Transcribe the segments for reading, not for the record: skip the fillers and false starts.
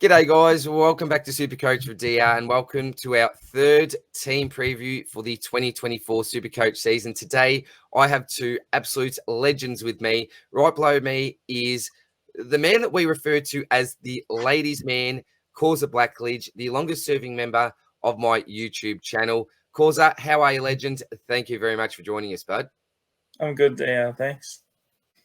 G'day, guys. Welcome back to SuperCoach with DR and welcome to our third team preview for the 2024 SuperCoach season. Today, I have two absolute legends with me. Right below me is the man that we refer to as the ladies' man, Corza Blacklege, the longest-serving member of my YouTube channel. Corza, how are you, legend? Thank you very much for joining us, bud. I'm good, DR. Thanks.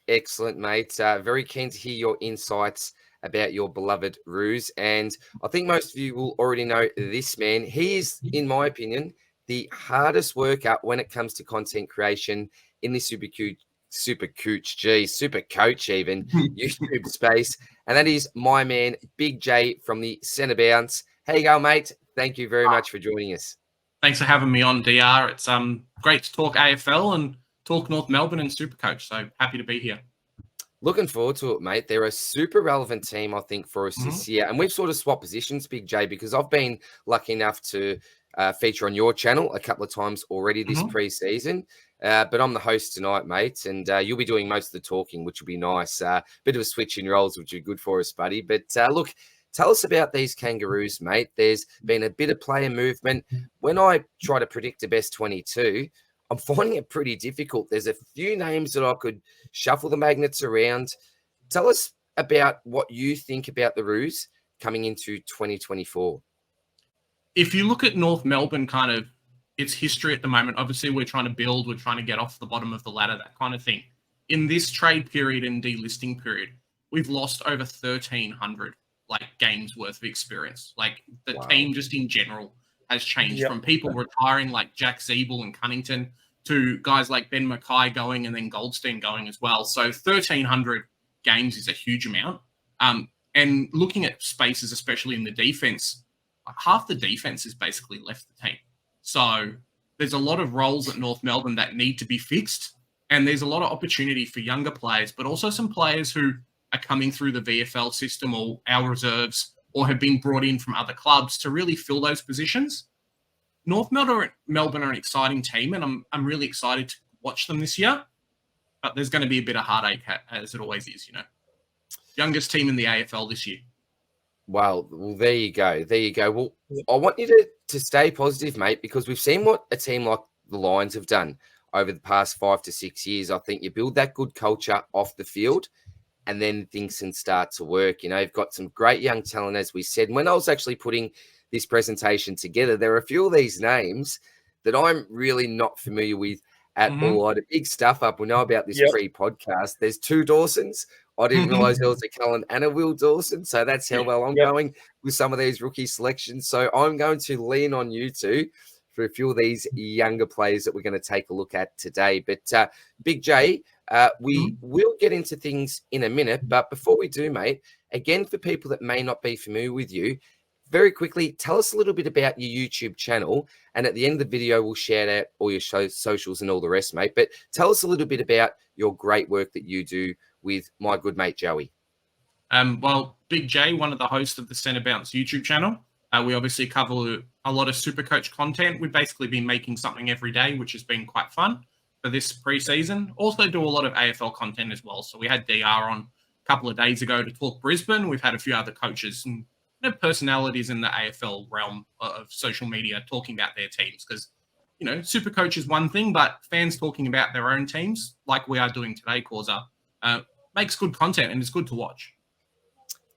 Excellent, mate. Very keen to hear your insights about your beloved Roos. And I think most of you will already know this man. He is, in my opinion, the hardest worker when it comes to content creation in the SuperCoach even, YouTube space. And that is my man, Big J from the Centre Bounce. How you going, mate? Thank you very much for joining us. Thanks for having me on, DR. It's great to talk AFL and talk North Melbourne and SuperCoach. So happy to be here. Looking forward to it, mate. They're a super relevant team, I think, for us this year. And we've sort of swapped positions, Big J, because I've been lucky enough to feature on your channel a couple of times already this pre-season. But I'm the host tonight, mate, and you'll be doing most of the talking, which will be nice. Bit of a switch in roles, which is good for us, buddy. But look, tell us about these Kangaroos, mate. There's been a bit of player movement. When I try to predict the best 22, I'm finding it pretty difficult. There's a few names that I could shuffle the magnets around. Tell us about what you think about the Roos coming into 2024. If you look at North Melbourne, kind of its history at the moment, obviously we're trying to build, we're trying to get off the bottom of the ladder, that kind of thing. In this trade period and delisting period, we've lost over 1,300 games worth of experience. The team just in general has changed from people retiring like Jack Ziebell and Cunnington to guys like Ben Mackay going and then Goldstein going as well. So 1,300 games is a huge amount. And looking at spaces, especially in the defense, half the defense has basically left the team. So there's a lot of roles at North Melbourne that need to be fixed. And there's a lot of opportunity for younger players, but also some players who are coming through the VFL system or our reserves or have been brought in from other clubs to really fill those positions. North Melbourne are an exciting team, and I'm really excited to watch them this year. But there's going to be a bit of heartache, as it always is, Youngest team in the AFL this year. Well, there you go. There you go. Well, I want you to stay positive, mate, because we've seen what a team like the Lions have done over the past 5 to 6 years. I think you build that good culture off the field, and then things can start to work. You've got some great young talent, as we said. When I was actually putting this presentation together, there are a few of these names that I'm really not familiar with at all. I had a big stuff up. We know about this pre-podcast. There's two Dawsons. I didn't realize there was a Kallan and a Will Dawson. So that's how well I'm going with some of these rookie selections. So I'm going to lean on you two for a few of these younger players that we're going to take a look at today. But Big J, we will get into things in a minute. But before we do, mate, again, for people that may not be familiar with you, very quickly, tell us a little bit about your YouTube channel. And at the end of the video, we'll share out all your socials and all the rest, mate. But tell us a little bit about your great work that you do with my good mate, Joey. Well, Big J, one of the hosts of the Centre Bounce YouTube channel. We obviously cover a lot of SuperCoach content. We've basically been making something every day, which has been quite fun for this pre-season. Also do a lot of AFL content as well. So we had DR on a couple of days ago to talk Brisbane. We've had a few other coaches and personalities in the AFL realm of social media talking about their teams because, SuperCoach is one thing, but fans talking about their own teams, like we are doing today, Corza, makes good content and it's good to watch.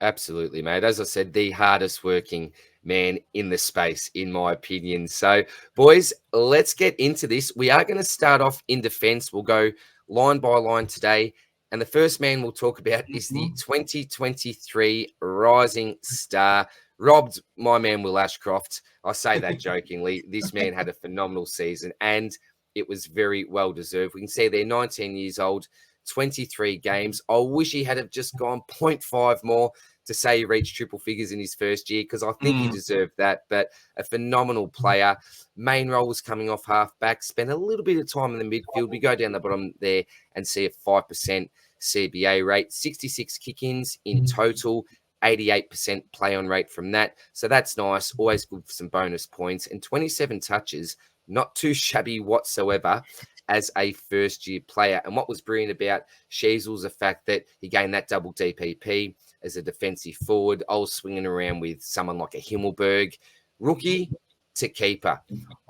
Absolutely, mate. As I said, the hardest working man in the space, in my opinion. So, boys, let's get into this. We are going to start off in defense. We'll go line by line today. And the first man we'll talk about is the 2023 Rising Star. Robbed my man Will Ashcroft. I say that jokingly. This man had a phenomenal season and it was very well deserved. We can see they're 19 years old, 23 games. I wish he had have just gone 0.5 more to say he reached triple figures in his first year because I think he deserved that. But a phenomenal player. Main role was coming off halfback. Spent a little bit of time in the midfield. We go down the bottom there and see a 5% CBA rate, 66 kick-ins in total, 88% play-on rate from that. So that's nice. Always good for some bonus points. And 27 touches, not too shabby whatsoever. as a first-year player. And what was brilliant about Sheezel is the fact that he gained that double DPP as a defensive forward. I was swinging around with someone like a Himmelberg, rookie to keeper.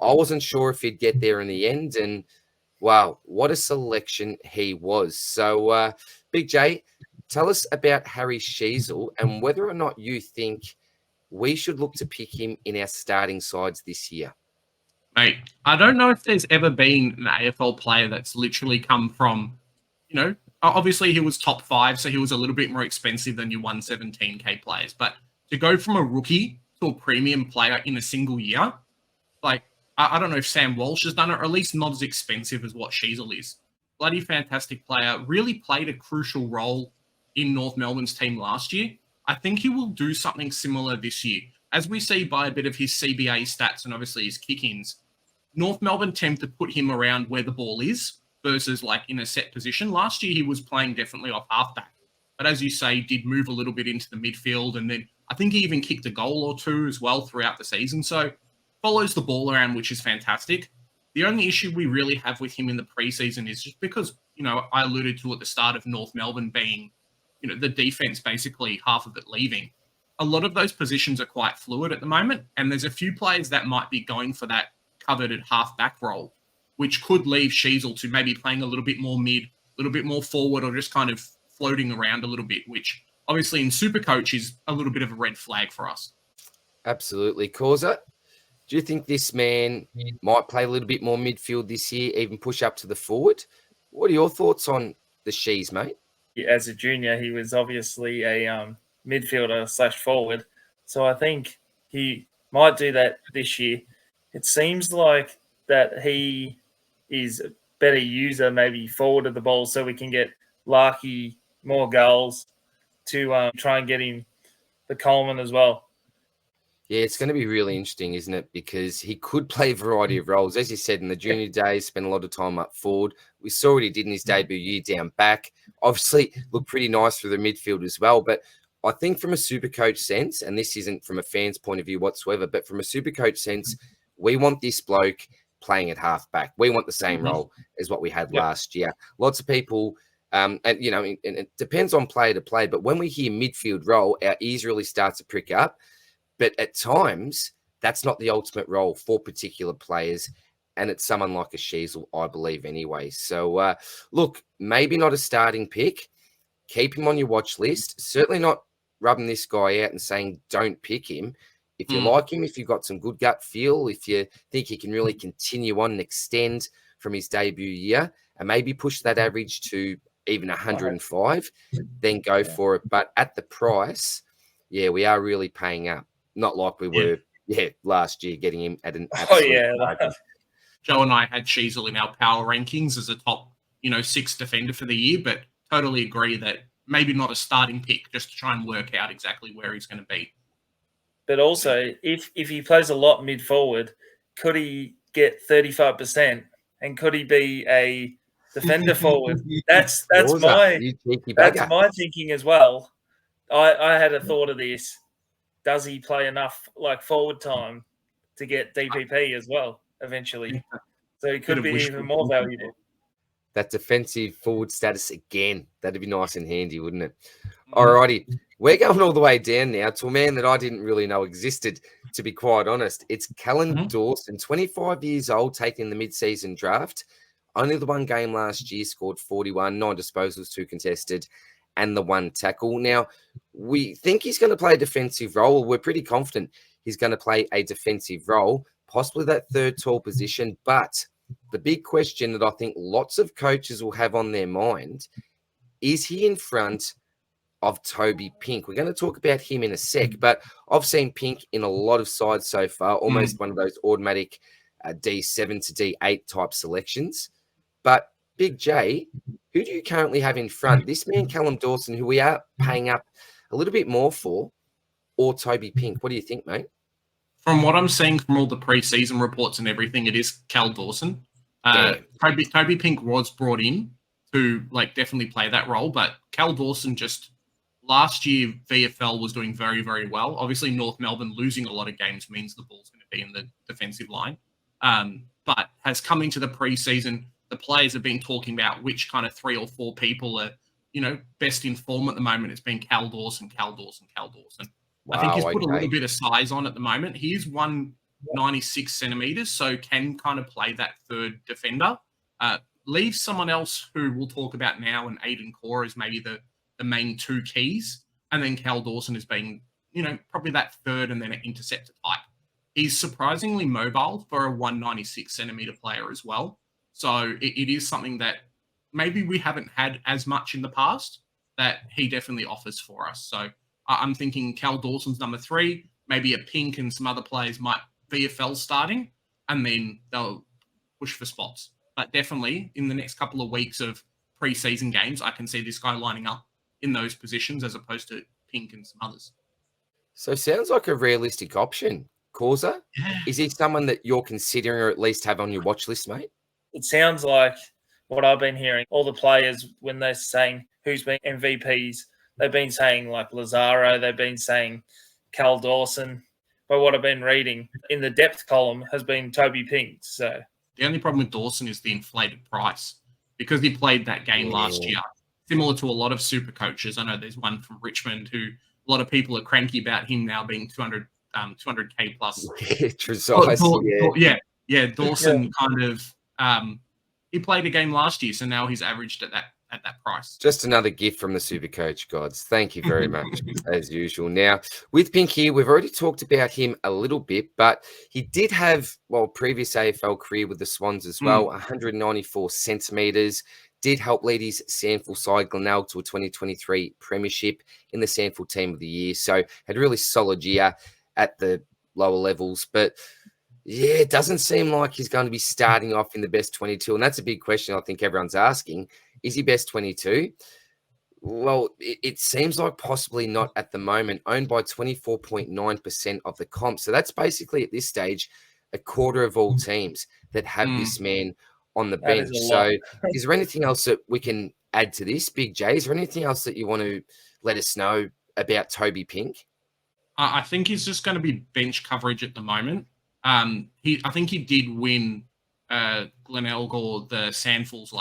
I wasn't sure if he'd get there in the end, and wow, what a selection he was. So, Big J, tell us about Harry Sheezel and whether or not you think we should look to pick him in our starting sides this year. Mate, I don't know if there's ever been an AFL player that's literally come from, obviously he was top 5, so he was a little bit more expensive than your 117K players. But to go from a rookie to a premium player in a single year, like, I don't know if Sam Walsh has done it, or at least not as expensive as what Sheezel is. Bloody fantastic player. Really played a crucial role in North Melbourne's team last year. I think he will do something similar this year. As we see by a bit of his CBA stats and obviously his kick-ins, North Melbourne tend to put him around where the ball is versus like in a set position. Last year, he was playing definitely off halfback. But as you say, did move a little bit into the midfield. And then I think he even kicked a goal or two as well throughout the season. So follows the ball around, which is fantastic. The only issue we really have with him in the preseason is just because, I alluded to at the start of North Melbourne being, the defense basically half of it leaving. A lot of those positions are quite fluid at the moment. And there's a few players that might be going for that coveted half-back role, which could leave Sheezel to maybe playing a little bit more mid, a little bit more forward, or just kind of floating around a little bit, which obviously in SuperCoach is a little bit of a red flag for us. Absolutely. Corza, do you think this man might play a little bit more midfield this year, even push up to the forward? What are your thoughts on the Shees, mate? As a junior, he was obviously a midfielder / forward. So I think he might do that this year. It seems like that he is a better user, maybe forward of the ball, so we can get Larky more goals to try and get him the Coleman as well. Yeah, it's going to be really interesting, isn't it? Because he could play a variety of roles. As you said, in the junior days, spent a lot of time up forward. We saw what he did in his debut year down back. Obviously, looked pretty nice for the midfield as well. But I think from a SuperCoach sense, and this isn't from a fan's point of view whatsoever, but from a SuperCoach sense, we want this bloke playing at halfback. We want the same role as what we had last year. Lots of people, and it depends on player to play, but when we hear midfield role, our ears really start to prick up. But at times, that's not the ultimate role for particular players. And it's someone like a Sheezel, I believe, anyway. So, look, maybe not a starting pick. Keep him on your watch list. Certainly not rubbing this guy out and saying don't pick him. If you like him, if you've got some good gut feel, if you think he can really continue on and extend from his debut year and maybe push that average to even 105, then go for it. But at the price, we are really paying up. Not like we were, last year getting him at an absolute bargain. Joe and I had Sheezel in our power rankings as a top, 6th defender for the year, but totally agree that maybe not a starting pick, just to try and work out exactly where he's going to be. But also, if he plays a lot mid forward, could he get 35%? And could he be a defender forward? That's my thinking as well. I had a thought of this. Does he play enough forward time to get DPP as well eventually? So he could be even more valuable. That defensive forward status again. That'd be nice and handy, wouldn't it? All righty. We're going all the way down now to a man that I didn't really know existed, to be quite honest. It's Kallan Dawson, 25 years old, taking the mid-season draft. Only the one game last year, scored 41, 9 disposals, 2 contested, and the 1 tackle. Now, we think he's going to play a defensive role. We're pretty confident he's going to play a defensive role, possibly that third tall position. But the big question that I think lots of coaches will have on their mind, is he in front of Toby Pink? We're going to talk about him in a sec, but I've seen Pink in a lot of sides so far, almost one of those automatic D7 to D8 type selections. But Big J, who do you currently have in front? This man, Kallan Dawson, who we are paying up a little bit more for, or Toby Pink? What do you think, mate? From what I'm seeing from all the preseason reports and everything, it is Cal Dawson. Toby Pink was brought in to definitely play that role, but Cal Dawson just last year VFL was doing very, very well. Obviously, North Melbourne losing a lot of games means the ball's going to be in the defensive line, but has come into the preseason, the players have been talking about which kind of 3 or 4 people are, best in form at the moment. It's been Kallan Dawson. Wow, I think he's put a little bit of size on at the moment. He is 196 centimeters, so can kind of play that third defender. Leave someone else who we'll talk about now, and Aiden Core is maybe the main 2 keys. And then Kallan Dawson has been, probably that third and then an interceptor type. He's surprisingly mobile for a 196 centimeter player as well. So it is something that maybe we haven't had as much in the past that he definitely offers for us. So I'm thinking Kallan Dawson's number 3, maybe a Pink and some other players might VFL starting, and then they'll push for spots. But definitely in the next couple of weeks of preseason games, I can see this guy lining up in those positions as opposed to Pink and some others. So sounds like a realistic option. Corza? Yeah. Is he someone that you're considering or at least have on your watch list, mate? It sounds like what I've been hearing. All the players, when they're saying who's been MVPs, they've been saying like Lazzaro, they've been saying Kallan Dawson. But what I've been reading in the depth column has been Toby Pink. So the only problem with Dawson is the inflated price because he played that game last year, similar to a lot of super coaches. I know there's one from Richmond who a lot of people are cranky about him now being 200K plus. Dawson kind of he played a game last year, so now he's averaged at that price. Just another gift from the SuperCoach gods. Thank you very much, as usual. Now, with Pink here, we've already talked about him a little bit, but he did have, previous AFL career with the Swans as well, 194 centimetres, did help lead his Sandford side, Glenelg, to a 2023 premiership in the Sandford Team of the Year. So had a really solid year at the lower levels, but yeah, it doesn't seem like he's going to be starting off in the best 22. And that's a big question I think everyone's asking. Is he best 22? Well, it seems like possibly not at the moment, owned by 24.9% of the comp. So that's basically at this stage, a quarter of all teams that have this man on the bench. So is there anything else that we can add to this, Big J? Is there anything else that you want to let us know about Toby Pink? I think he's just going to be bench coverage at the moment. I think he did win Glenelg or the Sandfuls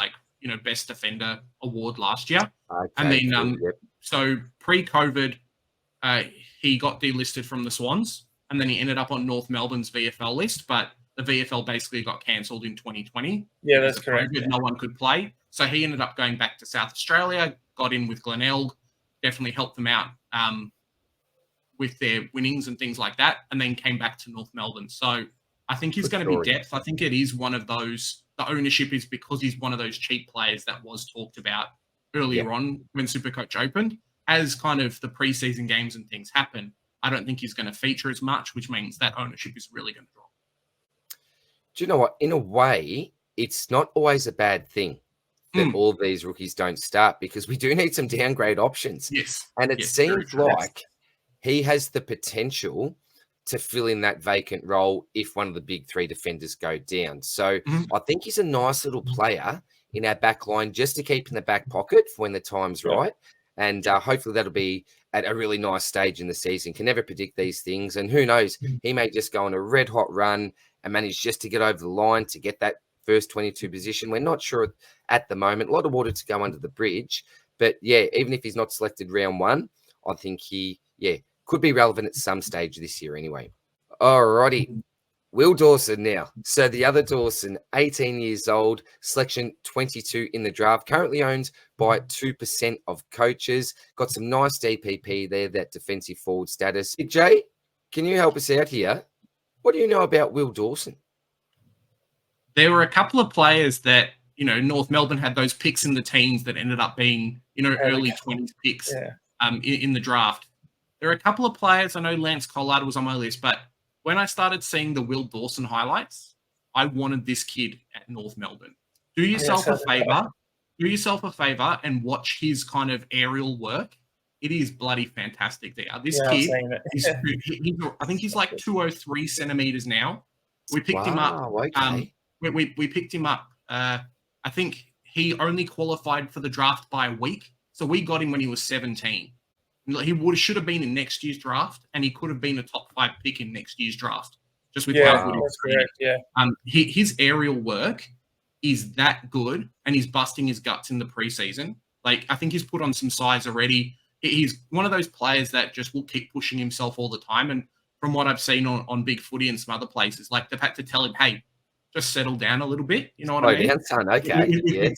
best defender award last year. Okay, and then so pre-COVID he got delisted from the Swans, and then he ended up on North Melbourne's VFL list, but the VFL basically got cancelled in 2020. Yeah, that's correct. No one could play, so he ended up going back to South Australia, got in with Glenelg, definitely helped them out with their winnings and things like that, and then came back to North Melbourne. So I think he's going to be depth. I think it is one of those, the ownership is because he's one of those cheap players that was talked about earlier on when SuperCoach opened. As kind of the preseason games and things happen, I don't think he's going to feature as much, which means that ownership is really going to drop. Do you know what? In a way, it's not always a bad thing that all of these rookies don't start, because we do need some downgrade options. Yes. And it seems like he has the potential to fill in that vacant role if one of the big 3 defenders go down. So I think he's a nice little player in our back line just to keep in the back pocket for when the time's right. And hopefully that'll be at a really nice stage in the season. Can never predict these things. And who knows, he may just go on a red hot run and manage just to get over the line to get that first 22 position. We're not sure at the moment. A lot of water to go under the bridge. But yeah, even if he's not selected round 1, I think he, could be relevant at some stage this year anyway. Alrighty. Will Dawson now. So the other Dawson, 18 years old, selection 22 in the draft, currently owned by 2% of coaches. Got some nice DPP there, that defensive forward status. Big J, can you help us out here? What do you know about Will Dawson? There were a couple of players that, North Melbourne had those picks in the teens that ended up being, early 20s picks in the draft. There are a couple of players, I know Lance Collard was on my list, but when I started seeing the Will Dawson highlights, I wanted this kid at North Melbourne. Do yourself a favor and watch his kind of aerial work. It is bloody fantastic there. This kid, I think he's like 203 centimeters now. We picked him up. Okay. We picked him up. I think he only qualified for the draft by a week. So we got him when he was 17. He should have been in next year's draft, and he could have been a top 5 pick in next year's draft. Just with how good that's correct. Yeah. His aerial work is that good and he's busting his guts in the preseason. Like, I think he's put on some size already. He's one of those players that just will keep pushing himself all the time. And from what I've seen on Big Footy and some other places, like, they've had to tell him, hey, just settle down a little bit. You know what I mean? Down, son. Okay.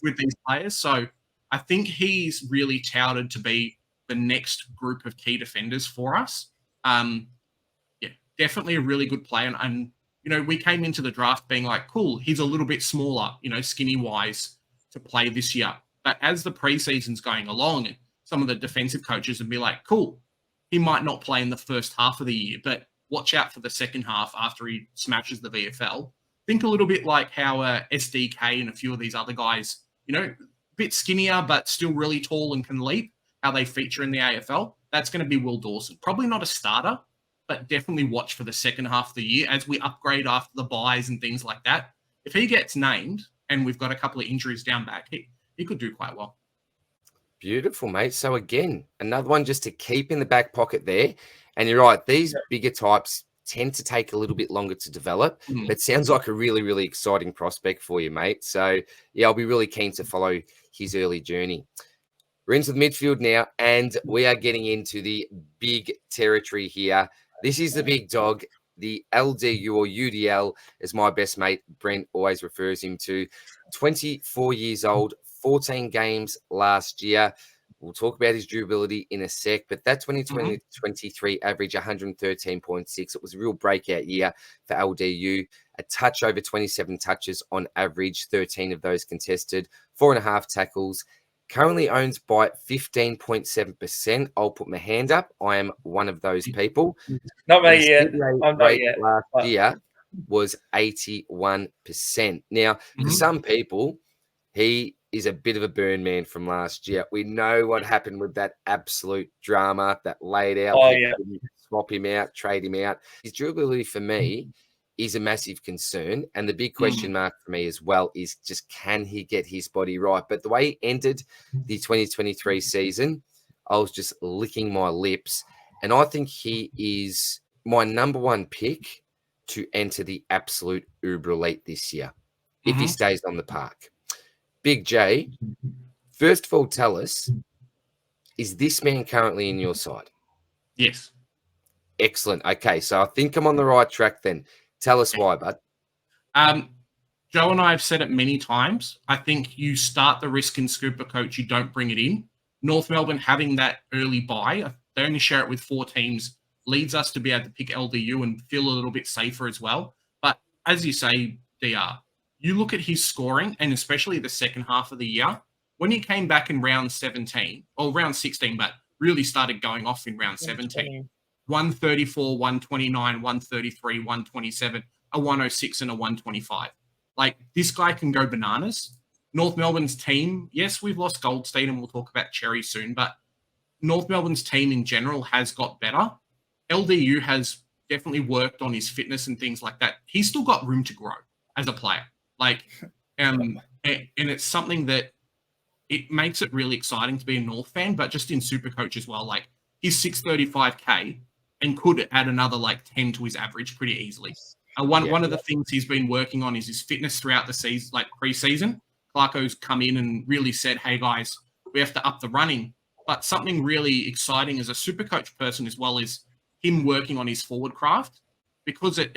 With these players. So I think he's really touted to be the next group of key defenders for us. Definitely a really good player. And, you know, we came into the draft being like, cool, he's a little bit smaller, you know, skinny-wise to play this year. But as the preseason's going along, some of the defensive coaches would be like, cool, he might not play in the first half of the year, but watch out for the second half after he smashes the VFL. Think a little bit like how SDK and a few of these other guys, you know, a bit skinnier but still really tall and can leap, how they feature in the AFL. That's going to be Will Dawson. Probably not a starter, but definitely watch for the second half of the year as we upgrade after the buys and things like that. If he gets named and we've got a couple of injuries down back, he could do quite well. Beautiful, mate. So again, another one just to keep in the back pocket there. And you're right, these bigger types tend to take a little bit longer to develop, but it sounds like a really, really exciting prospect for you, mate. So yeah, I'll be really keen to follow his early journey. We're into the midfield now, and we are getting into the big territory here. This is the big dog, the LDU or UDL, as my best mate Brent always refers him to. 24 years old, 14 games last year. We'll talk about his durability in a sec, but that 2020-23 average 113.6. It was a real breakout year for LDU. A touch over 27 touches on average, 13 of those contested, 4.5 tackles. Currently owned by 15.7%. I'll put my hand up. I am one of those people. Not me yet. I'm not yet. Last year was 81%. Now, for some people, he is a bit of a burn man from last year. We know what happened with that absolute drama that laid out. Swap him out, trade him out. His durability for me is a massive concern. And the big question mark for me as well is just, can he get his body right? But the way he entered the 2023 season, I was just licking my lips. And I think he is my number one pick to enter the absolute uber elite this year, if he stays on the park. Big J, first of all, tell us, is this man currently in your side? Yes. Excellent. Okay, so I think I'm on the right track then. Tell us why, bud. Joe and I have said it many times. I think you start the risk in SuperCoach, you don't bring it in. North Melbourne having that early buy, they only share it with 4 teams, leads us to be able to pick LDU and feel a little bit safer as well. But as you say, DR, you look at his scoring, and especially the second half of the year, when he came back in round 17, or round 16, but really started going off in round 17, 134, 129, 133, 127, a 106 and a 125. Like, this guy can go bananas. North Melbourne's team, yes, we've lost Goldstein and we'll talk about Xerri soon, but North Melbourne's team in general has got better. LDU has definitely worked on his fitness and things like that. He's still got room to grow as a player. Like, and it's something that it makes it really exciting to be a North fan, but just in SuperCoach as well. Like, he's 635K and could add another like 10 to his average pretty easily. One of the things he's been working on is his fitness throughout the season, like pre-season. Clarko's come in and really said, hey guys, we have to up the running. But something really exciting as a SuperCoach person as well is him working on his forward craft, because it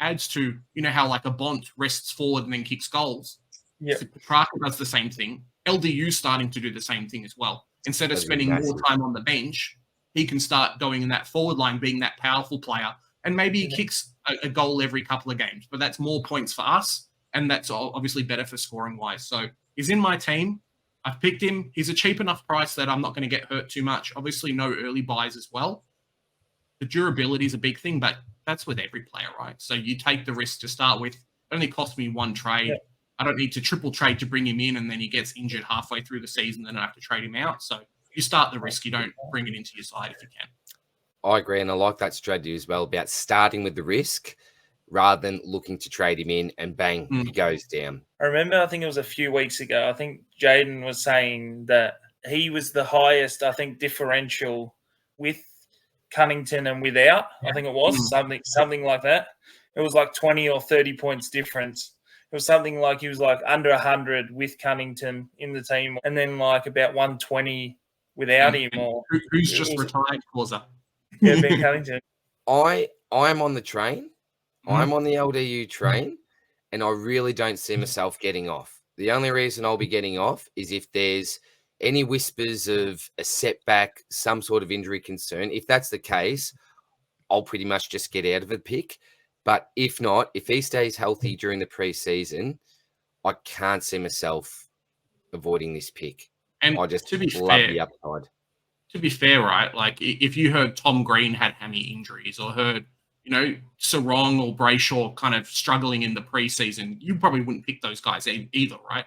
adds to, you know, how like a Bont rests forward and then kicks goals. Yeah. Clarko does the same thing. LDU starting to do the same thing as well. Instead of spending more time on the bench, he can start going in that forward line, being that powerful player. And maybe he kicks a goal every couple of games, but that's more points for us. And that's obviously better for scoring wise. So he's in my team. I've picked him. He's a cheap enough price that I'm not going to get hurt too much. Obviously, no early buys as well. The durability is a big thing, but that's with every player, right? So you take the risk to start with. It only cost me 1 trade. Yeah. I don't need to triple trade to bring him in, and then he gets injured halfway through the season, then I have to trade him out. So you start the risk. You don't bring it into your side if you can. I agree, and I like that strategy as well about starting with the risk rather than looking to trade him in and bang, he goes down. I remember, I think it was a few weeks ago, I think Jaden was saying that he was the highest, I think, differential with Cunnington and without. I think it was something like that. It was like 20 or 30 points difference it was something like he was like under 100 with Cunnington in the team, and then like about 120 without him. Or who's just retired, Corza? Yeah, Ben Cunnington. I'm on the train. I'm on the LDU train, and I really don't see myself getting off. The only reason I'll be getting off is if there's any whispers of a setback, some sort of injury concern. If that's the case, I'll pretty much just get out of the pick. But if not, if he stays healthy during the preseason, I can't see myself avoiding this pick. And I just to be love fair, the upside. To be fair, right? Like if you heard Tom Green had hammy injuries, or heard, Sarong or Brayshaw kind of struggling in the preseason, you probably wouldn't pick those guys either, right?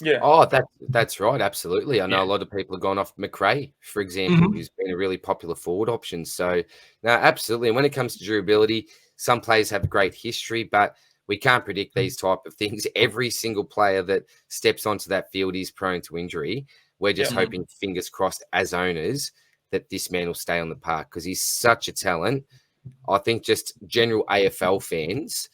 Yeah. Oh, that's right. Absolutely. I know a lot of people have gone off McRae, for example, who's been a really popular forward option. So, no, absolutely. And when it comes to durability, some players have great history, but we can't predict these type of things. Every single player that steps onto that field is prone to injury. We're just hoping, fingers crossed, as owners, that this man will stay on the park because he's such a talent. I think just general AFL fans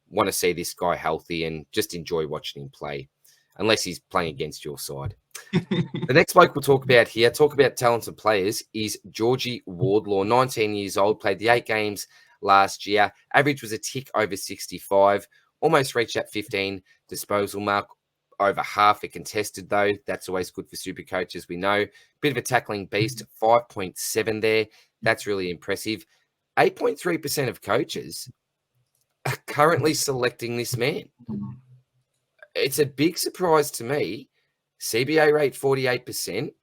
want to see this guy healthy and just enjoy watching him play, unless he's playing against your side. The next bloke we'll talk about talented players, is Georgie Wardlaw, 19 years old, played the 8 games last year. Average was a tick over 65, almost reached that 15 disposal mark. Over half are contested, though. That's always good for SuperCoach, as we know. Bit of a tackling beast, 5.7 there. That's really impressive. 8.3% of coaches are currently selecting this man. It's a big surprise to me. CBA rate 48%.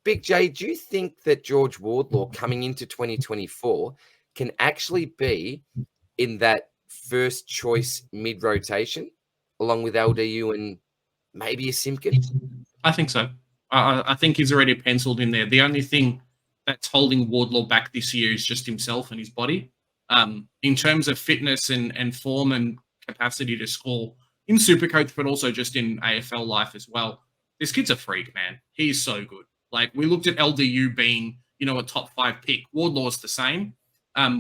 Big J, do you think that George Wardlaw coming into 2024 can actually be in that first choice mid-rotation along with LDU and maybe a Simpkin? I think so. I think he's already penciled in there. The only thing that's holding Wardlaw back this year is just himself and his body. In terms of fitness and form and capacity to score in SuperCoach, but also just in AFL life as well, this kid's a freak, man. He's so good. Like, we looked at LDU being, a top 5 pick. Wardlaw's the same.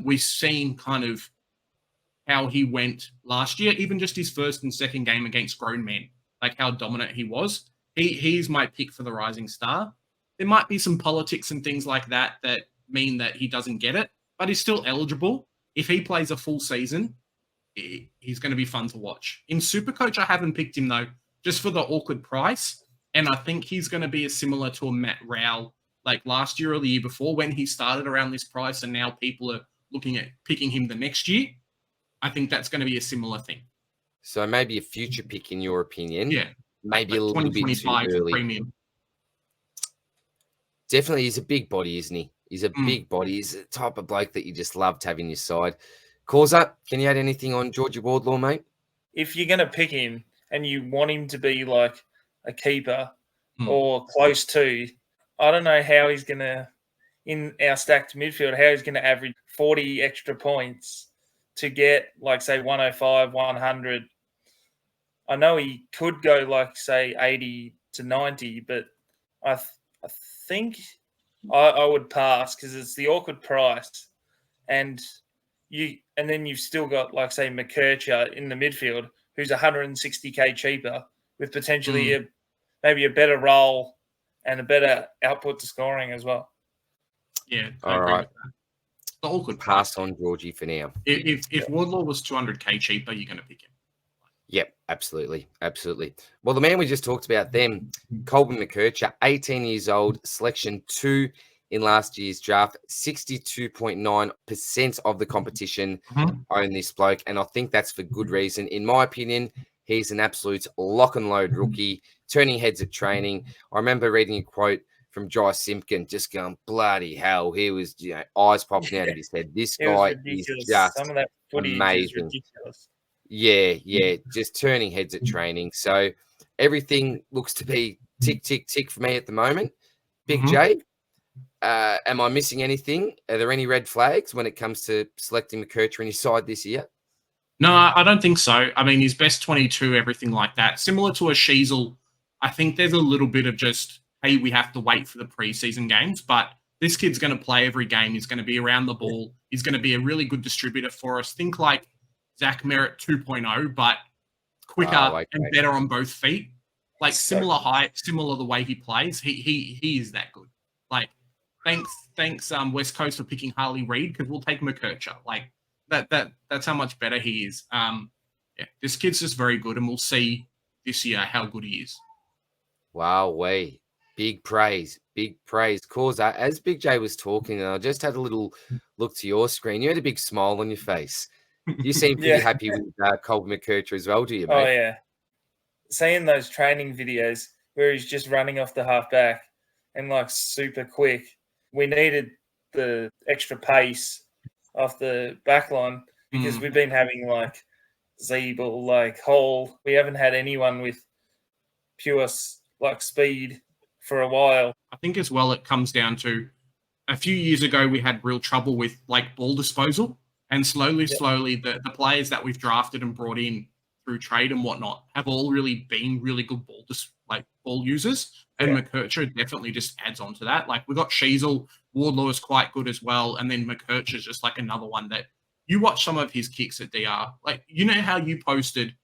We've seen kind of how he went last year, even just his first and second game against grown men, like how dominant he was. He's my pick for the rising star. There might be some politics and things like that that mean that he doesn't get it, but he's still eligible. If he plays a full season, he's going to be fun to watch. In SuperCoach, I haven't picked him, though, just for the awkward price. And I think he's going to be similar to a Matt Rowell, like last year or the year before, when he started around this price, and now people are looking at picking him the next year. I think that's going to be a similar thing. So maybe a future pick, in your opinion. Yeah. Maybe a little bit too early. Premium. Definitely, he's a big body, isn't he? He's a big body. He's the type of bloke that you just love to have in your side. Corza, can you add anything on Georgie Wardlaw, mate? If you're going to pick him and you want him to be like a keeper or close to, I don't know how he's going to, in our stacked midfield, how he's going to average 40 extra points to get, like, say, 105, 100. I know he could go, like, say, 80 to 90, but I think I would pass because it's the awkward price. And then you've still got, like, say, McKercher in the midfield, who's 160K cheaper with potentially maybe a better role and a better output to scoring as well. Yeah. All right. The awkward pass on Georgie for now. If Wardlaw was 200K cheaper, you're going to pick him. Yep, absolutely. Absolutely. Well, the man we just talked about then, Colby McKercher, 18 years old, selection 2 in last year's draft, 62.9% of the competition own this bloke. And I think that's for good reason. In my opinion, he's an absolute lock and load rookie, turning heads at training. I remember reading a quote from Jai Simpkin, just going, bloody hell. He was, eyes popping out of his head. This guy is just some of that footage amazing. Is ridiculous. Yeah, just turning heads at training. So everything looks to be tick, tick, tick for me at the moment. Big J, am I missing anything? Are there any red flags when it comes to selecting McKercher in his side this year? No, I don't think so. I mean, his best 22, everything like that. Similar to a Sheezel, I think there's a little bit of just, hey, we have to wait for the preseason games, but this kid's going to play every game. He's going to be around the ball. He's going to be a really good distributor for us. Think like Zach Merritt 2.0, but quicker and better on both feet. Like similar height, similar the way he plays. He is that good. Like thanks West Coast for picking Harley Reid, because we'll take McKercher. Like that's how much better he is. This kid's just very good, and we'll see this year how good he is. Wow, big praise. Corza, as Big J was talking, and I just had a little look to your screen, you had a big smile on your face. You seem pretty happy with Colby McKercher as well, do you, mate? Oh, yeah. Seeing those training videos where he's just running off the half back and like super quick. We needed the extra pace off the back line because we've been having like Zeeble, like Hall. We haven't had anyone with pure like speed for a while. I think as well it comes down to a few years ago we had real trouble with like ball disposal, and slowly the players that we've drafted and brought in through trade and whatnot have all really been really good ball users, and McKercher definitely just adds on to that. Like we got Sheezel, Wardlaw is quite good as well, and then McKercher's just like another one that you watch some of his kicks at DR. Like, you know how you posted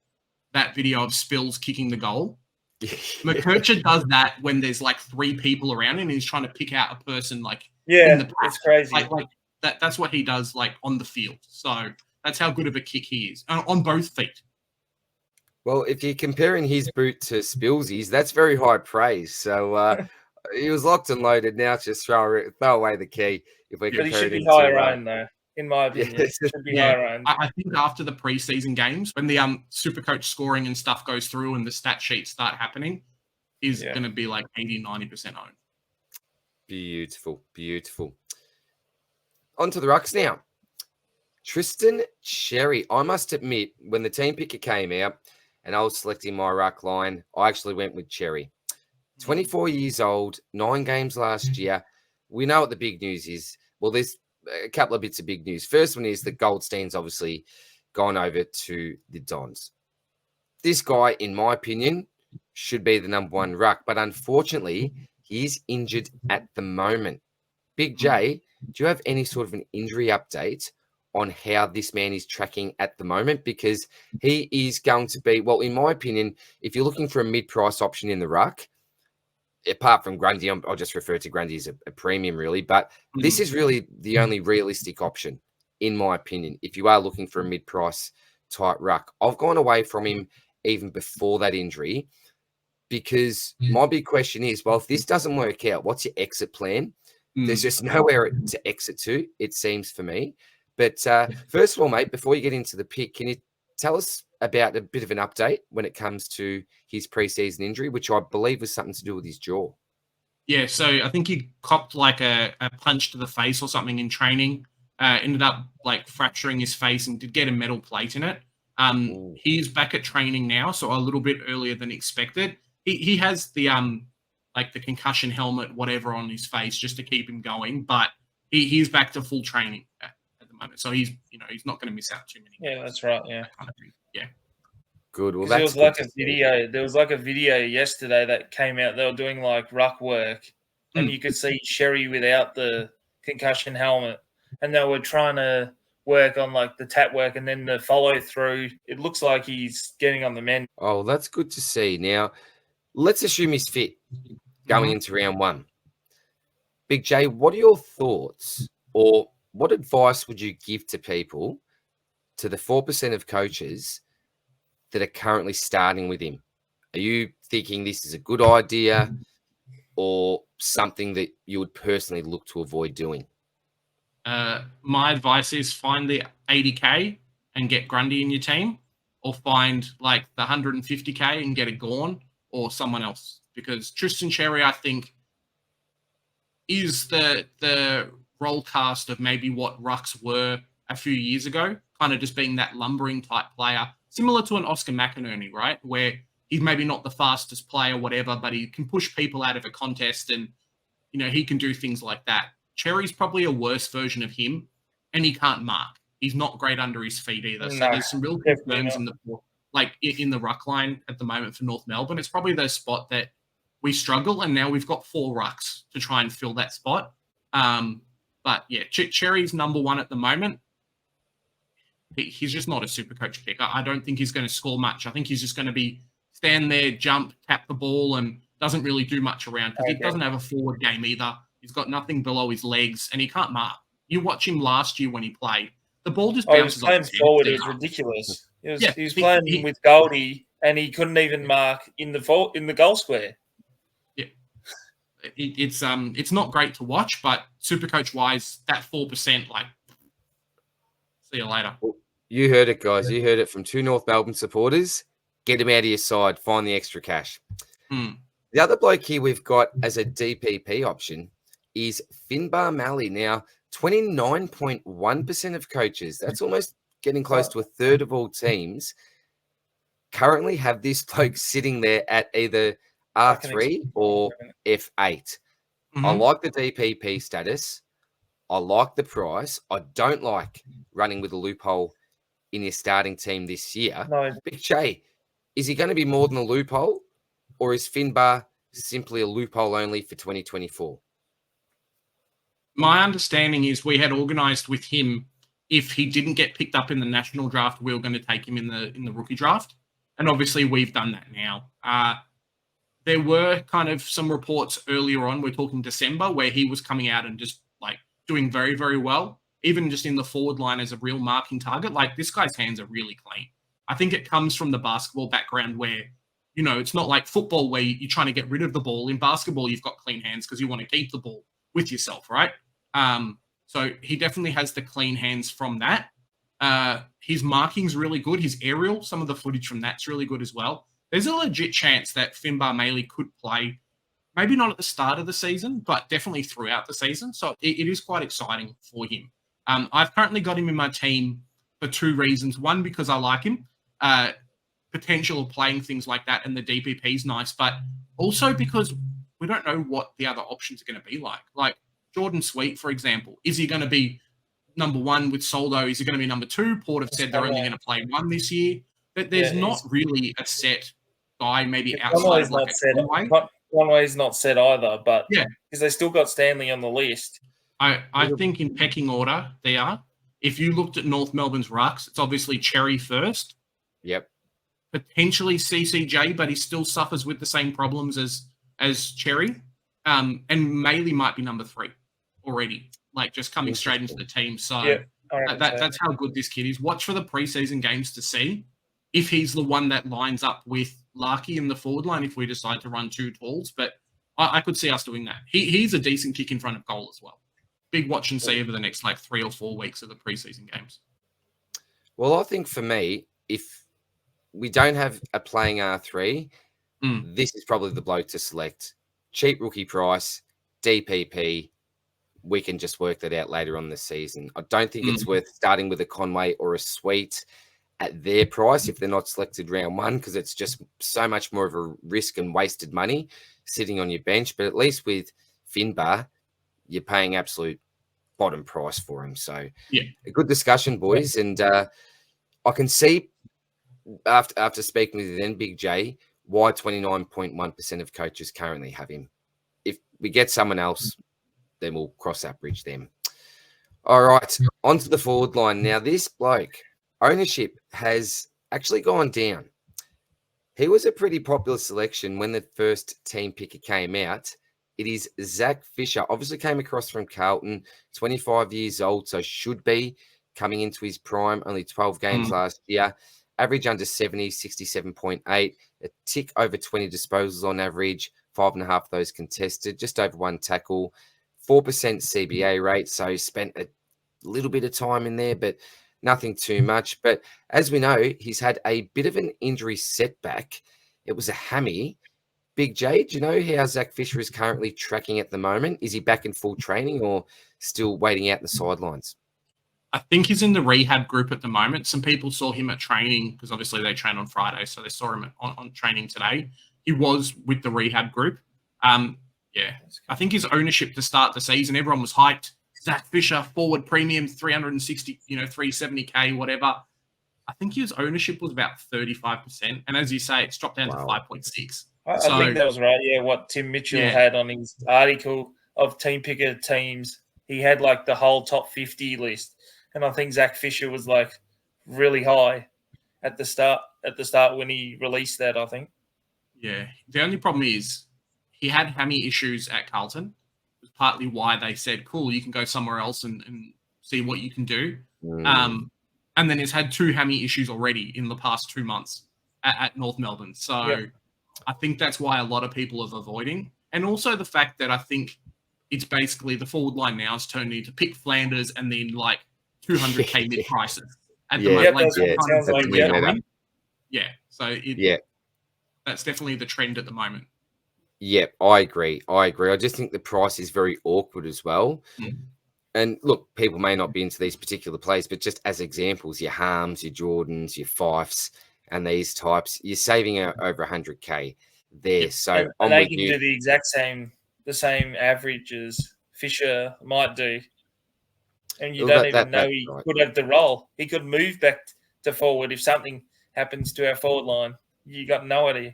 that video of Spills kicking the goal? McKercher does that when there's like 3 people around him and he's trying to pick out a person like in the pack. It's crazy. Like that's what he does like on the field. So that's how good of a kick he is on both feet. Well, if you're comparing his boot to Spillsy's, that's very high praise. So he was locked and loaded. Now it's just throw away the key. If we're but comparing he should be him higher to, owned though. In my opinion, it should be higher owned. I think after the preseason games, when the SuperCoach scoring and stuff goes through and the stat sheets start happening, he's going to be like 80-90% owned. Beautiful. On to the rucks now. Tristan Xerri. I must admit, when the team picker came out and I was selecting my ruck line, I actually went with Xerri. 24 years old, 9 games last year. We know what the big news is. Well, there's a couple of bits of big news. First one is that Goldstein's obviously gone over to the Dons. This guy, in my opinion, should be the number 1 ruck, but unfortunately, he's injured at the moment. Big J, do you have any sort of an injury update on how this man is tracking at the moment? Because he is going to be, well, in my opinion, if you're looking for a mid-price option in the ruck, apart from Grundy, I'll just refer to Grundy as a premium, really. But this is really the only realistic option, in my opinion, if you are looking for a mid-price type ruck. I've gone away from him even before that injury because my big question is, well, if this doesn't work out, what's your exit plan? There's just nowhere to exit to, it seems for me. But first of all, mate, before you get into the pick, can you tell us about a bit of an update when it comes to his preseason injury, which I believe was something to do with his jaw? Yeah, so I think he copped like a punch to the face or something in training, ended up like fracturing his face and did get a metal plate in it. He's back at training now, so a little bit earlier than expected. He has the like the concussion helmet, whatever, on his face just to keep him going, but he's back to full training at the moment. So he's not going to miss out too many games. Yeah, that's right. Yeah. Kind of thing. Yeah. Good. Well, there was like a video. There was like a video yesterday that came out. They were doing like ruck work, and you could see Xerri without the concussion helmet, and they were trying to work on like the tap work and then the follow through. It looks like he's getting on the mend. Oh, that's good to see. Now, let's assume he's fit going into round 1. Big J, what are your thoughts, or what advice would you give to people, to the 4% of coaches that are currently starting with him? Are you thinking this is a good idea or something that you would personally look to avoid doing? My advice is find the 80K and get Grundy in your team, or find like the 150K and get a Gorn or someone else, because Tristan Xerri, I think, is the role cast of maybe what rucks were a few years ago, kind of just being that lumbering type player, similar to an Oscar McInerney, right? Where he's maybe not the fastest player, whatever, but he can push people out of a contest and, he can do things like that. Cherry's probably a worse version of him, and he can't mark. He's not great under his feet either. So there's some real concerns in the ruck line at the moment for North Melbourne. It's probably the spot that we struggle, and now we've got 4 rucks to try and fill that spot. But yeah, Cherry's number 1 at the moment. he's just not a SuperCoach pick. I don't think he's going to score much. I think he's just going to be stand there, jump, tap the ball, and doesn't really do much around because he doesn't have a forward game either. He's got nothing below his legs, and he can't mark. You watch him last year when he played. The ball just bounces off his head. Forward, it was ridiculous. He was playing with Goldie, and he couldn't even mark in the goal square. Yeah, it's not great to watch, but SuperCoach wise, that 4%, like, see you later. You heard it, guys. You heard it from 2 North Melbourne supporters. Get him out of your side. Find the extra cash. The other bloke here we've got as a DPP option is Finnbar Maley. Now, 29.1% of coaches, that's almost getting close to a third of all teams, currently have this bloke sitting there at either R3 or F8. I like the DPP status. I like the price. I don't like running with a loophole in your starting team this year. No. Big J, is he going to be more than a loophole, or is Finnbar simply a loophole only for 2024? My understanding is we had organised with him, if he didn't get picked up in the national draft, we were going to take him in the rookie draft. And obviously we've done that now. There were kind of some reports earlier on, we're talking December, where he was coming out and just like doing very, very well, even just in the forward line as a real marking target. Like, this guy's hands are really clean. I think it comes from the basketball background where, you know, it's not like football where you're trying to get rid of the ball. In basketball, you've got clean hands because you want to keep the ball with yourself, right? So he definitely has the clean hands from that. His marking's really good. His aerial, some of the footage from that's really good as well. There's a legit chance that Finnbar Maley could play, maybe not at the start of the season, but definitely throughout the season. So it is quite exciting for him. I've currently got him in my team for 2 reasons. One, because I like him. Potential of playing things like that, and the DPP is nice, but also because we don't know what the other options are going to be like. Like Jordan Sweet, for example, is he going to be number 1 with Soldo? Is he going to be number 2? Port have said they're only going to play 1 this year. But there's not really a set guy, maybe outside of like a Conway. Conway's not set either, but yeah, because they still got Stanley on the list. I think in pecking order they are. If you looked at North Melbourne's rucks, it's obviously Xerri first. Yep. Potentially CCJ, but he still suffers with the same problems as Xerri. And Maley might be number 3 already, like just coming straight into the team. So that's how good this kid is. Watch for the preseason games to see if he's the one that lines up with Larky in the forward line if we decide to run 2 talls. But I could see us doing that. He's a decent kick in front of goal as well. Big watch and see over the next like 3 or 4 weeks of the preseason games. Well, I think for me, if we don't have a playing R3, this is probably the bloke to select. Cheap rookie price, DPP. We can just work that out later on this season. I don't think it's worth starting with a Conway or a Sweet at their price if they're not selected round 1, because it's just so much more of a risk and wasted money sitting on your bench. But at least with Finnbar, you're paying absolute bottom price for him. So a good discussion, boys. And I can see after speaking with you then, Big J, why 29.1% of coaches currently have him. If we get someone else, then we'll cross that bridge then. All right, on to the forward line. Now, this bloke, ownership has actually gone down. He was a pretty popular selection when the first team picker came out. It is Zac Fisher. Obviously came across from Carlton, 25 years old, so should be coming into his prime. Only 12 games last year. Average under 70, 67.8. A tick over 20 disposals on average. 5.5 of those contested. Just over 1 tackle. 4% CBA rate. So spent a little bit of time in there, but nothing too much. But as we know, he's had a bit of an injury setback. It was a hammy. Big J, do you know how Zac Fisher is currently tracking at the moment? Is he back in full training or still waiting out in the sidelines? I think he's in the rehab group at the moment. Some people saw him at training because obviously they train on Friday, so they saw him on training today. He was with the rehab group. I think his ownership to start the season, everyone was hyped. Zac Fisher, forward premium, 360, 370K, whatever. I think his ownership was about 35%. And as you say, it's dropped down to 5.6. I think that was right. Yeah, what Tim Mitchell had on his article of team picker teams, he had like the whole top 50 list. And I think Zac Fisher was like really high at the start when he released that, I think. Yeah. The only problem is he had hammy issues at Carlton. It was partly why they said, cool, you can go somewhere else and see what you can do. And then he's had 2 hammy issues already in the past 2 months at North Melbourne. So I think that's why a lot of people are avoiding. And also the fact that I think it's basically the forward line now has turned into pick Flanders and then like 200K mid prices at the moment. Sounds like So that's definitely the trend at the moment. Yep, I agree. I just think the price is very awkward as well. And look, people may not be into these particular plays, but just as examples, your Harms, your Jordans, your Fifes, and these types, you're saving over 100K there. Yep. So and they can do the exact same average as Fisher might do. And you don't even know he could have the role. He could move back to forward if something happens to our forward line. You got no idea.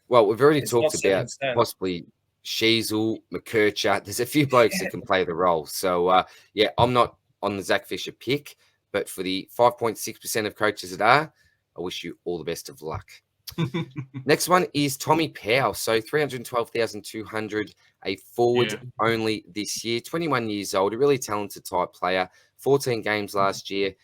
Well, we've already talked about possibly Sheezel, McKercher. There's a few blokes that can play the role. So, I'm not on the Zac Fisher pick, but for the 5.6% of coaches that are, I wish you all the best of luck. Next one is Tommy Powell. So 312,200, a forward only this year, 21 years old, a really talented type player, 14 games last year,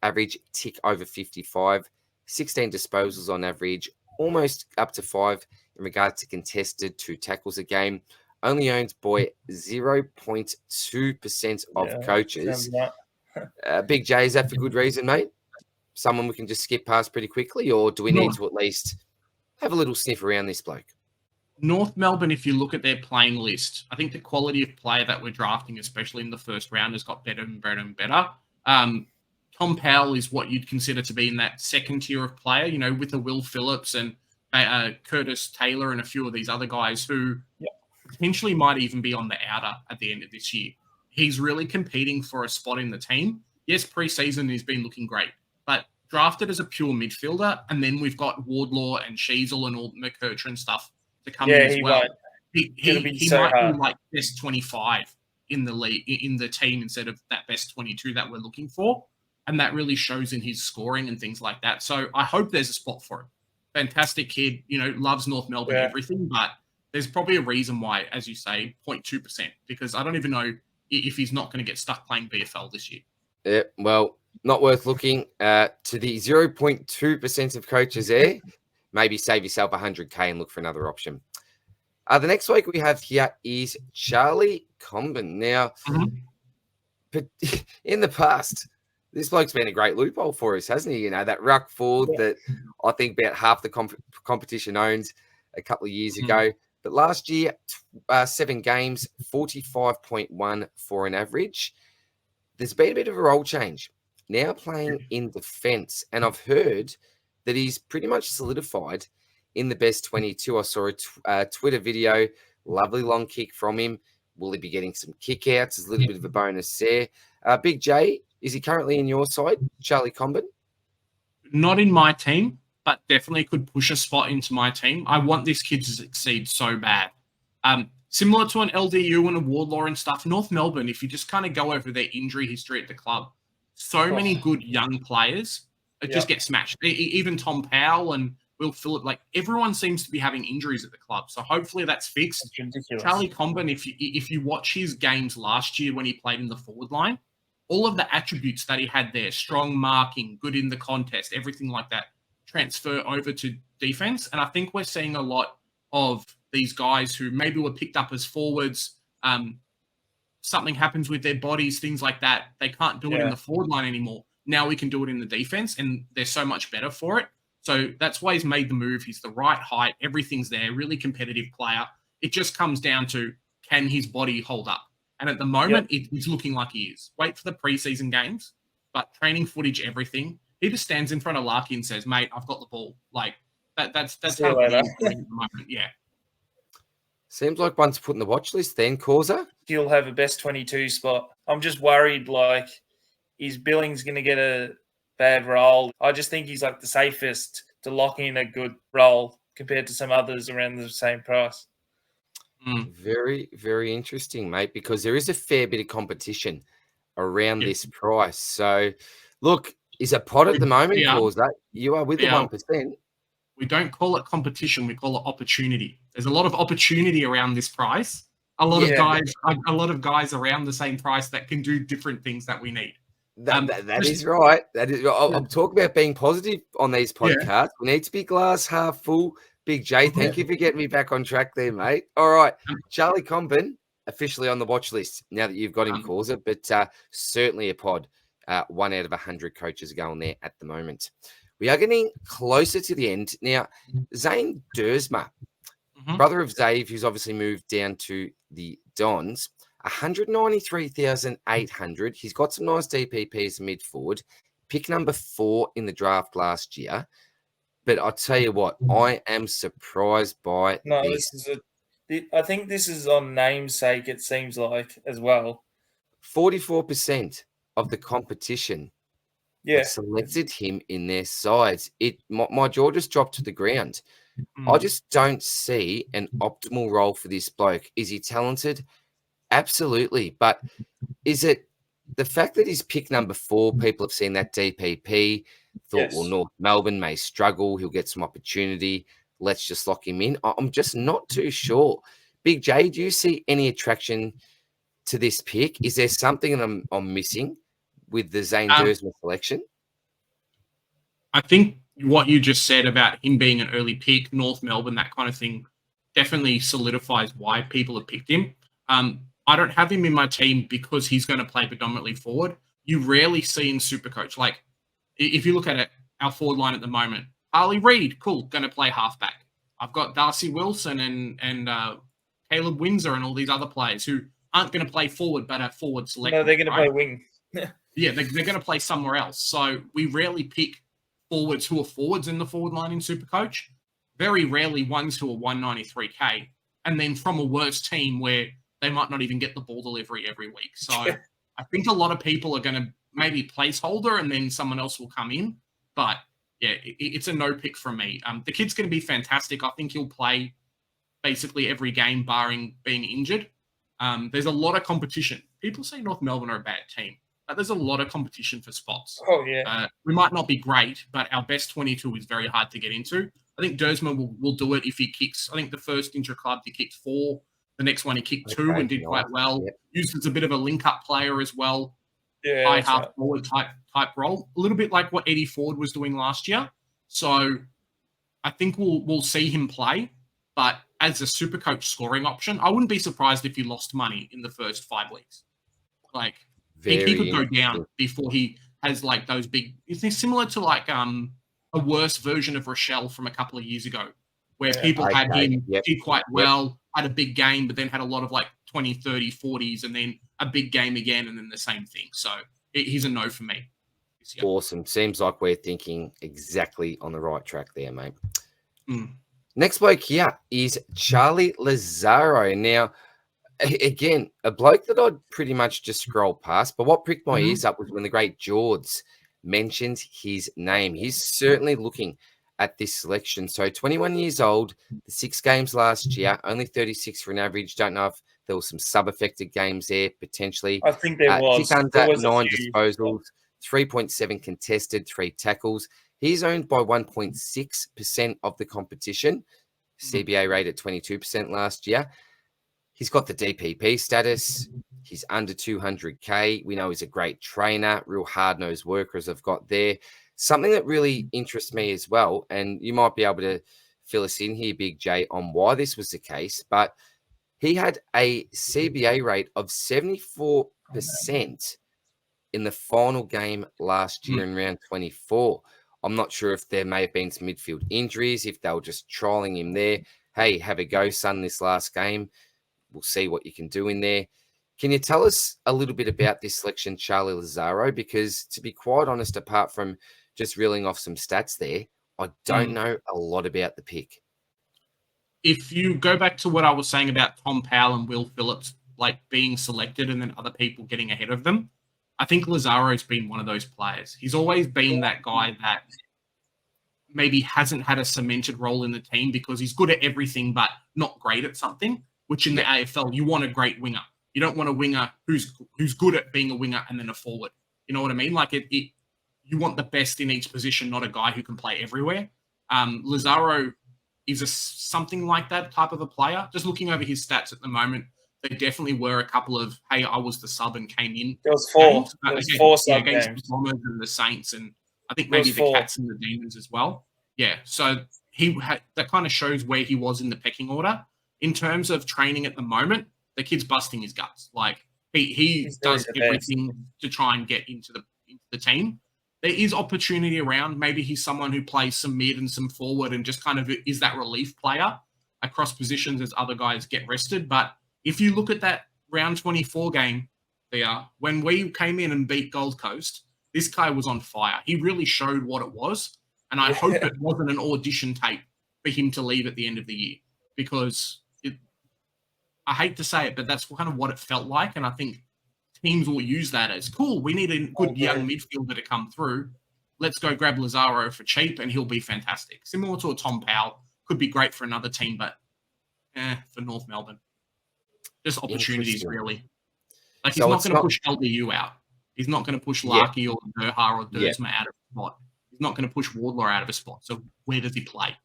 average tick over 55, 16 disposals on average, almost up to 5 in regard to contested 2 tackles a game. Only owned by 0.2% of coaches. Big J, is that for good reason, mate? Someone we can just skip past pretty quickly, or do we need to at least have a little sniff around this bloke? North Melbourne, if you look at their playing list, I think the quality of player that we're drafting, especially in the first round, has got better and better and better. Tom Powell is what you'd consider to be in that second tier of player, with the Will Phillips and Curtis Taylor and a few of these other guys who potentially might even be on the outer at the end of this year. He's really competing for a spot in the team. Yes, preseason he's been looking great, but drafted as a pure midfielder, and then we've got Wardlaw and Sheezel and all McKercher and stuff to come in as well. He might be like best 25 in the league, in the team, instead of that best 22 that we're looking for. And that really shows in his scoring and things like that. So I hope there's a spot for him. Fantastic kid, loves North Melbourne, everything, but there's probably a reason why, as you say, 0.2%, because I don't even know if he's not going to get stuck playing BFL this year. Yeah, well, not worth looking to the 0.2% of coaches there. Maybe save yourself 100K and look for another option. The next week we have here is Charlie Comben. Now, but in the past, this bloke's been a great loophole for us, hasn't he? That ruck forward that I think about half the competition owned a couple of years ago. But last year, 7 games, 45.1 for an average. There's been a bit of a role change. Now playing in defence. And I've heard that he's pretty much solidified in the best 22. I saw a Twitter video, lovely long kick from him. Will he be getting some kick-outs? There's a little bit of a bonus there. Big J, is he currently in your side, Charlie Comben? Not in my team, but definitely could push a spot into my team. I want this kid to succeed so bad. Similar to an LDU and a Wardlaw and stuff, North Melbourne, if you just kind of go over their injury history at the club, so many good young players just get smashed. Even Tom Powell and Will Phillip, everyone seems to be having injuries at the club. So hopefully that's fixed. Charlie Comben, if you watch his games last year when he played in the forward line, all of the attributes that he had there, strong marking, good in the contest, everything like that, transfer over to defense. And I think we're seeing a lot of these guys who maybe were picked up as forwards, something happens with their bodies, things like that. They can't do it in the forward line anymore. Now we can do it in the defense, and they're so much better for it. So that's why he's made the move. He's the right height. Everything's there. Really competitive player. It just comes down to, can his body hold up? And at the moment, it's looking like he is. Wait for the preseason games, but training footage, everything. He just stands in front of Larky and says, "Mate, I've got the ball." That's how he is at the moment. Yeah. Seems like one to put in the watch list then, Corza. He'll have a best 22 spot. I'm just worried, his billing's going to get a bad role. I just think he's the safest to lock in a good role compared to some others around the same price. Very, very interesting, mate, because there is a fair bit of competition around this price. So, look, Is a pod at the moment, Corza? You are with the 1%. We don't call it competition. We call it opportunity. There's a lot of opportunity around this price. A lot of guys around the same price that can do different things that we need. That is right. I'm talking about being positive on these podcasts. Yeah. We need to be glass half full. Big J, thank you for getting me back on track there, mate. All right. Charlie Comben, officially on the watch list now that you've got him, Corza, but certainly a pod. 1 out of 100 coaches are going there at the moment. We are getting closer to the end. Now, Zane Duursma, brother of Zave, who's obviously moved down to the Dons, 193,800. He's got some nice DPPs mid forward. Pick number 4 in the draft last year. But I'll tell you what, I am surprised by this. I think this is on namesake, it seems like, as well. 44% of the competition selected him in their sides. My jaw just dropped to the ground. I just don't see an optimal role for this bloke. Is he talented? Absolutely. But is it the fact that he's pick number 4, people have seen that DPP, thought, well, North Melbourne may struggle. He'll get some opportunity. Let's just lock him in. I'm just not too sure. Big J, do you see any attraction to this pick? Is there something I'm missing with the Zane Duursma selection? I think what you just said about him being an early pick, North Melbourne, that kind of thing, definitely solidifies why people have picked him. I don't have him in my team because he's going to play predominantly forward. You rarely see in SuperCoach. Like, if you look at it, our forward line at the moment, Harley Reid, cool, going to play halfback. I've got Darcy Wilson and Caleb Windsor and all these other players who aren't going to play forward but are forward selected. No, they're going to play wing. Yeah, they're going to play somewhere else. So we rarely pick forwards who are forwards in the forward line in SuperCoach. Very rarely ones who are 193K. And then from a worse team where they might not even get the ball delivery every week. So I think a lot of people are going to maybe placeholder and then someone else will come in. But yeah, it's a no pick from me. The kid's going to be fantastic. I think he'll play basically every game barring being injured. There's a lot of competition. People say North Melbourne are a bad team, but there's a lot of competition for spots. Oh, yeah. We might not be great, but our best 22 is very hard to get into. I think Duursma will do it if he kicks. I think the first intra-club he kicked 4. The next one he kicked 2 and did quite well. Yep. Used as a bit of a link-up player as well. Yeah, high half-forward type role. A little bit like what Eddie Ford was doing last year. So I think we'll see him play. But as a SuperCoach scoring option, I wouldn't be surprised if he lost money in the first 5 weeks. Like, he could go down before he has, like, those big... It's similar to, like, a worse version of Rochelle from a couple of years ago, where people had him did quite well, had a big game, but then had a lot of, like, 20, 30, 40s, and then a big game again, and then the same thing. So he's a no for me. Awesome. Seems like we're thinking exactly on the right track there, mate. Next bloke here is Charlie Lazzaro. Now, again, a bloke that I'd pretty much just scrolled past, but what pricked my ears up was when the great George mentioned his name. He's certainly looking at this selection. So 21 years old, the 6 games last year, only 36 for an average. Don't know if there were some sub-affected games there, potentially. I think there was. 6 under, 9 disposals, 3.7 contested, 3 tackles. He's owned by 1.6% of the competition. CBA rate at 22% last year. He's got the DPP status. He's under 200K. We know he's a great trainer, real hard-nosed worker, as I've got there. Something that really interests me as well, and you might be able to fill us in here, Big J, on why this was the case, but he had a CBA rate of 74% in the final game last year in round 24. I'm not sure if there may have been some midfield injuries, if they were just trialing him there. Hey, have a go, son, this last game. We'll see what you can do in there. Can you tell us a little bit about this selection, Charlie Lazzaro? Because to be quite honest, apart from just reeling off some stats there, I don't know a lot about the pick. If you go back to what I was saying about Tom Powell and Will Phillips, like being selected and then other people getting ahead of them, I think Lazzaro's been one of those players. He's always been that guy that maybe hasn't had a cemented role in the team because he's good at everything but not great at something, which in the AFL, you want a great winger. You don't want a winger who's good at being a winger and then a forward. You know what I mean? Like you you want the best in each position, not a guy who can play everywhere. Lazzaro is something like that type of a player. Just looking over his stats at the moment, there definitely were a couple of, hey, I was the sub and came in. There was four. Games. There was four sub against games. the Bombers and the Saints, and I think maybe the Cats and the Demons as well. Yeah, so that kind of shows where he was in the pecking order. In terms of training at the moment, the kid's busting his guts. Like he does everything to try and get into the team. There is opportunity around. Maybe he's someone who plays some mid and some forward and just kind of is that relief player across positions as other guys get rested. But if you look at that round 24 game, when we came in and beat Gold Coast, this guy was on fire. He really showed what it was. And I hope it wasn't an audition tape for him to leave at the end of the year, because I hate to say it, but that's kind of what it felt like. And I think teams will use that as, cool, we need a good young midfielder to come through. Let's go grab Lazzaro for cheap and he'll be fantastic. Similar to a Tom Powell. Could be great for another team, but for North Melbourne. Just opportunities, really. Like, he's not going to push LDU out. He's not going to push Larky or Durhar or Duursma out of a spot. He's not going to push Wardlaw out of a spot. So where does he play?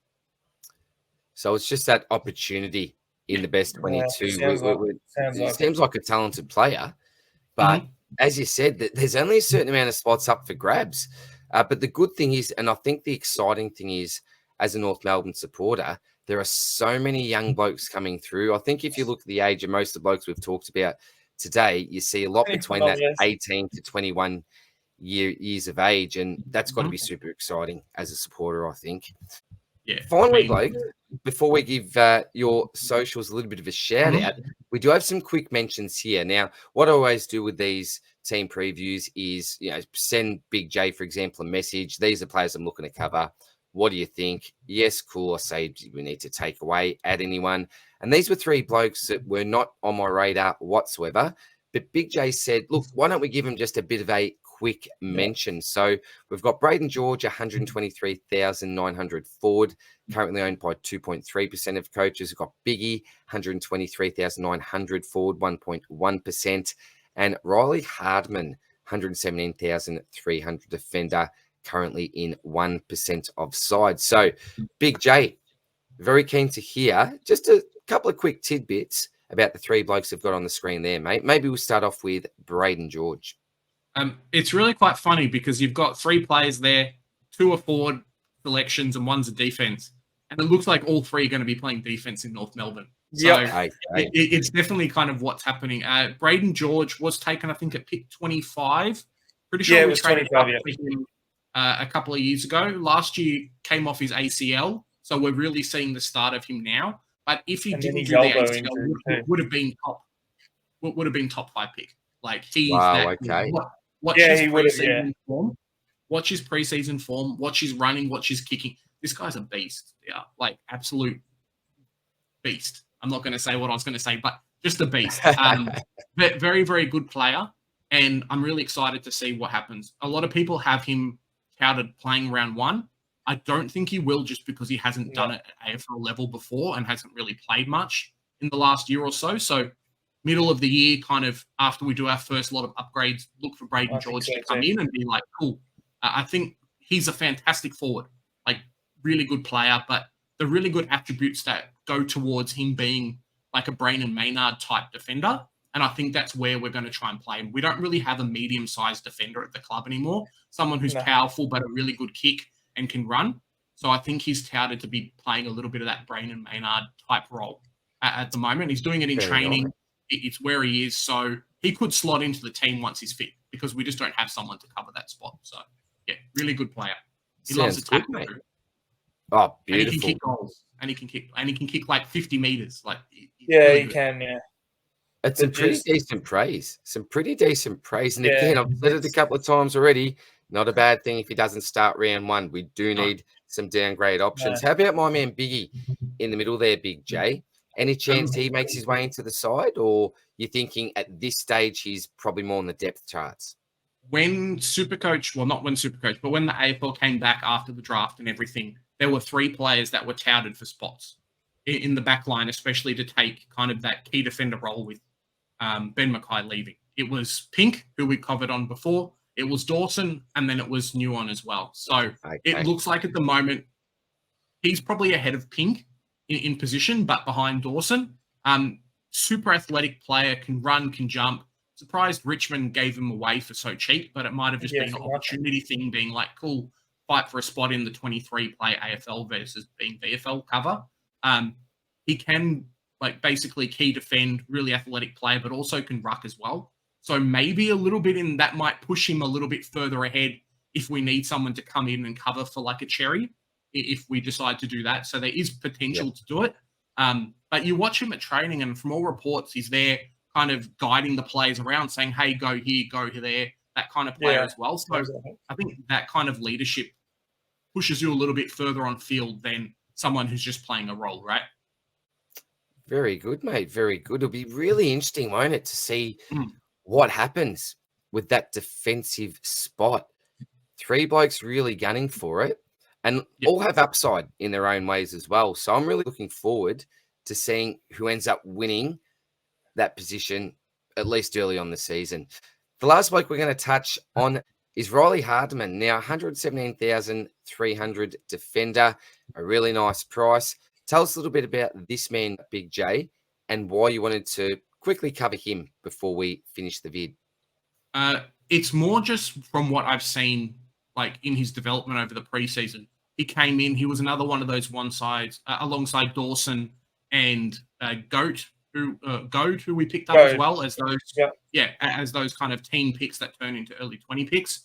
So it's just that opportunity in the best 22. Seems like a talented player, but as you said, there's only a certain amount of spots up for grabs. But the good thing is, and I think the exciting thing is, as a North Melbourne supporter, there are so many young blokes coming through. I think if you look at the age of most of the blokes we've talked about today, you see a lot between that 18 to 21 years of age, and that's got to be super exciting as a supporter, I think. Yeah. Finally, bloke, before we give your socials a little bit of a shout out, we do have some quick mentions here. Now, what I always do with these team previews is, send Big J, for example, a message. These are players I'm looking to cover. What do you think? Yes, cool. I say we need to take away, add anyone. And these were three blokes that were not on my radar whatsoever. But Big J said, look, why don't we give him just a bit of a quick mention? So we've got Brayden George, 123,900 forward, currently owned by 2.3% of coaches. We've got Biggie, 123,900 forward, 1.1%. And Riley Hardeman, 117,300 defender, currently in 1% of side. So Big J, very keen to hear just a couple of quick tidbits about the three blokes I've got on the screen there, mate. Maybe we'll start off with Brayden George. It's really quite funny because you've got three players there, two are forward selections and one's a defense. And it looks like all three are going to be playing defense in North Melbourne. So it's definitely kind of what's happening. Brayden George was taken, I think, at pick 25. Pretty sure we traded up for him a couple of years ago. Last year came off his ACL, so we're really seeing the start of him now. But if he didn't do the ACL, would have been top 5 pick. Like he's watch his preseason form. Watch his preseason form. Watch his running. Watch his kicking. This guy's a beast. Yeah, like absolute beast. I'm not going to say what I was going to say, but just a beast. Very, very good player, and I'm really excited to see what happens. A lot of people have him touted playing round 1. I don't think he will, just because he hasn't done it at AFL level before and hasn't really played much in the last year or so. So middle of the year, kind of after we do our first lot of upgrades, look for Brayden George to come in and be like, cool. I think he's a fantastic forward, like really good player, but the really good attributes that go towards him being like a Brayden Maynard type defender. And I think that's where we're going to try and play him. We don't really have a medium-sized defender at the club anymore. Someone who's powerful, but a really good kick and can run. So I think he's touted to be playing a little bit of that Brayden Maynard type role at the moment. He's doing it in training. It's where he is. So he could slot into the team once he's fit, because we just don't have someone to cover that spot. So yeah, really good player. He loves to tackle. Oh, beautiful. And he can kick goals. And he can kick like 50 meters. Like he can, It's some pretty decent praise. And again, I've said it a couple of times already. Not a bad thing if he doesn't start round 1. We do need some downgrade options. How about my man Biggie in the middle there, Big J? Any chance he makes his way into the side, or you're thinking at this stage he's probably more on the depth charts? When SuperCoach, well, not when SuperCoach, but when the AFL came back after the draft and everything, there were 3 players that were touted for spots in the back line, especially to take kind of that key defender role with Ben Mackay leaving. It was Pink, who we covered on before. It was Dawson, and then it was Nyuon as well. So it looks like at the moment he's probably ahead of Pink in position, but behind Dawson. Super athletic player, can run, can jump. Surprised Richmond gave him away for so cheap, but it might have just been an opportunity thing, being like, cool, fight for a spot in the 23-play AFL versus being VFL cover. He can basically key defend, really athletic player, but also can ruck as well. So maybe a little bit in that might push him a little bit further ahead if we need someone to come in and cover for like a Xerri, if we decide to do that. So there is potential to do it. But you watch him at training, and from all reports, he's there kind of guiding the players around, saying, hey, go here, go there, that kind of player as well. So I think that kind of leadership pushes you a little bit further on field than someone who's just playing a role, right? Very good, mate. Very good. It'll be really interesting, won't it, to see what happens with that defensive spot. 3 blokes really gunning for it, and all have upside in their own ways as well. So I'm really looking forward to seeing who ends up winning that position, at least early on the season. The last bloke we're going to touch on is Riley Hardeman. Now, 117,300 defender, a really nice price. Tell us a little bit about this man, Big J, and why you wanted to quickly cover him before we finish the vid. It's more just from what I've seen, in his development over the preseason. He came in, he was another one of those one sides, alongside Dawson and Goat, who we picked up as well as those, as those kind of teen picks that turn into early 20 picks.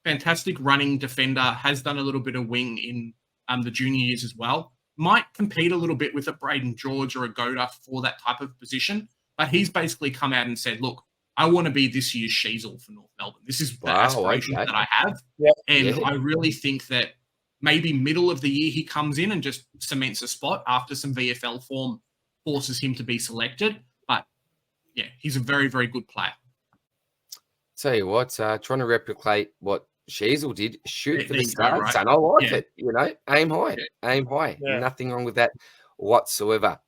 Fantastic running defender, has done a little bit of wing in the junior years as well. Might compete a little bit with a Brayden George or a Goda for that type of position, but he's basically come out and said, look, I want to be this year's Sheezel for North Melbourne. This is the aspiration that I have. I really think that maybe middle of the year he comes in and just cements a spot after some VFL form forces him to be selected. But he's a very, very good player. Tell you what, trying to replicate what Sheezel did, shoot for the stars, and I like it. Aim high, aim high. Nothing wrong with that whatsoever.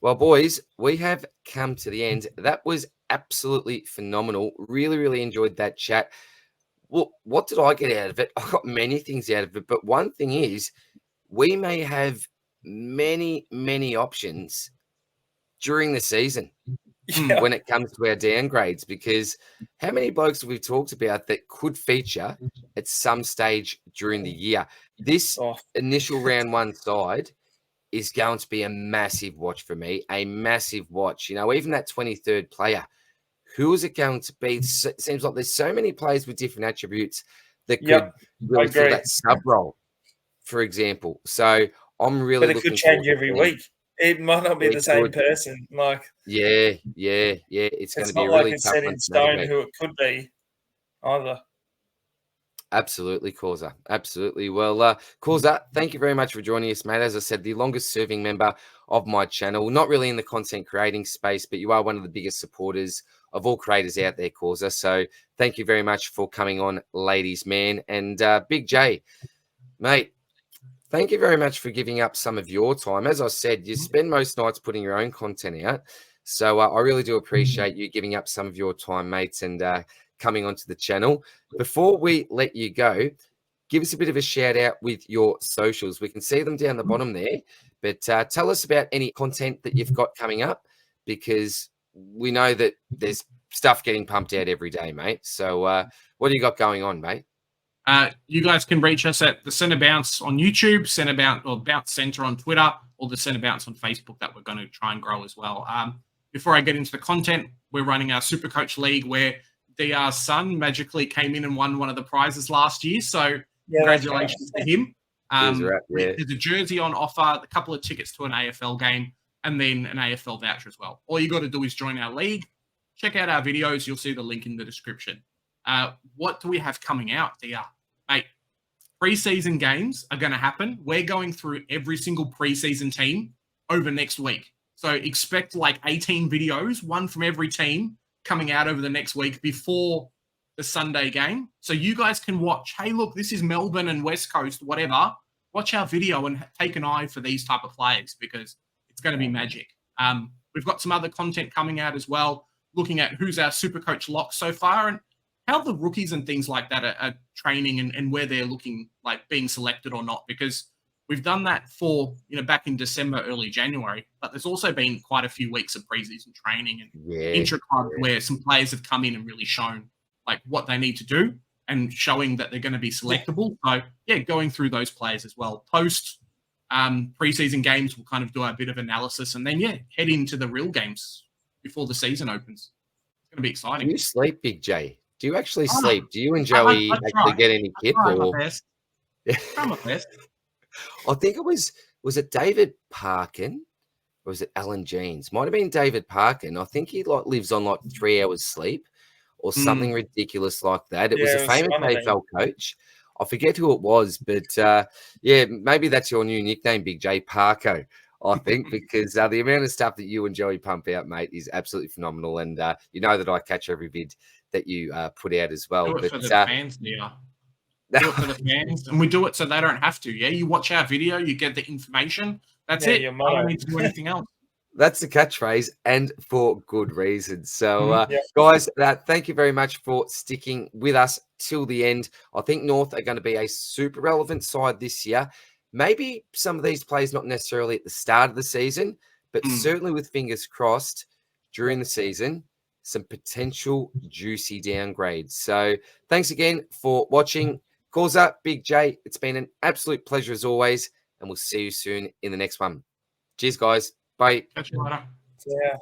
Well, boys, we have come to the end. That was absolutely phenomenal. Really, really enjoyed that chat. Well, what did I get out of it? I got many things out of it, but one thing is we may have many, many options during the season when it comes to our downgrades, because how many blokes have we talked about that could feature at some stage during the year? This initial round one side is going to be a massive watch for me, a massive watch. Even that 23rd player, who is it going to be? It seems like there's so many players with different attributes that could really fill that sub role, for example. So I'm really looking. But it could change every week. It might not be the same person. It's going to be a really tough one. It's not like it's set in stone who it could be either. Absolutely, Corza. Absolutely. Well, Corza, thank you very much for joining us, mate. As I said, the longest serving member of my channel, not really in the content creating space, but you are one of the biggest supporters of all creators out there, Corza. So thank you very much for coming on, ladies, man. And Big J, mate, thank you very much for giving up some of your time. As I said, you spend most nights putting your own content out. So I really do appreciate you giving up some of your time, mates, and coming onto the channel. Before we let you go, give us a bit of a shout out with your socials. We can see them down the bottom there, but tell us about any content that you've got coming up, because we know that there's stuff getting pumped out every day, mate. So what do you got going on, mate? You guys can reach us at the Centre Bounce on YouTube, Centre Bounce or Bounce Centre on Twitter, or the Centre Bounce on Facebook that we're going to try and grow as well. Before I get into the content, we're running our SuperCoach League where DR's son magically came in and won one of the prizes last year. So congratulations to him. There's a jersey on offer, a couple of tickets to an AFL game, and then an AFL voucher as well. All you got to do is join our league, check out our videos. You'll see the link in the description. What do we have coming out, DR? Mate, preseason games are going to happen. We're going through every single preseason team over next week. So expect 18 videos, one from every team, coming out over the next week before the Sunday game. So you guys can watch, hey, look, this is Melbourne and West Coast, whatever. Watch our video and take an eye for these type of players, because it's going to be magic. We've got some other content coming out as well, looking at who's our SuperCoach lock so far. And how the rookies and things like that are training and where they're looking like being selected or not, because we've done that for, back in December, early January, but there's also been quite a few weeks of preseason training and intra-club where some players have come in and really shown like what they need to do and showing that they're going to be selectable. So going through those players as well. Post preseason games, we'll kind of do a bit of analysis and then head into the real games before the season opens. It's going to be exciting. Do you sleep, Big J? Do you actually sleep? Do you and Joey actually get any kip? Try my best. I think it was it David Parkin or was it Alan Jeans? Might have been David Parkin. I think he lives on 3 hours sleep or something ridiculous like that. It was a famous AFL coach. I forget who it was, but maybe that's your new nickname, Big J, Parko. I think because the amount of stuff that you and Joey pump out, mate, is absolutely phenomenal, and you know that I catch every vid that you put out as well. Do it for the fans, Do it for the fans, and we do it so they don't have to. Yeah, you watch our video, you get the information. That's it. I don't need to do anything else. That's the catchphrase, and for good reason. So, guys, thank you very much for sticking with us till the end. I think North are going to be a super relevant side this year. Maybe some of these players not necessarily at the start of the season, but certainly with fingers crossed during the season, some potential juicy downgrades. So thanks again for watching. Corza, Big J, it's been an absolute pleasure as always, and we'll see you soon in the next one. Cheers, guys. Bye. Catch you later. Yeah.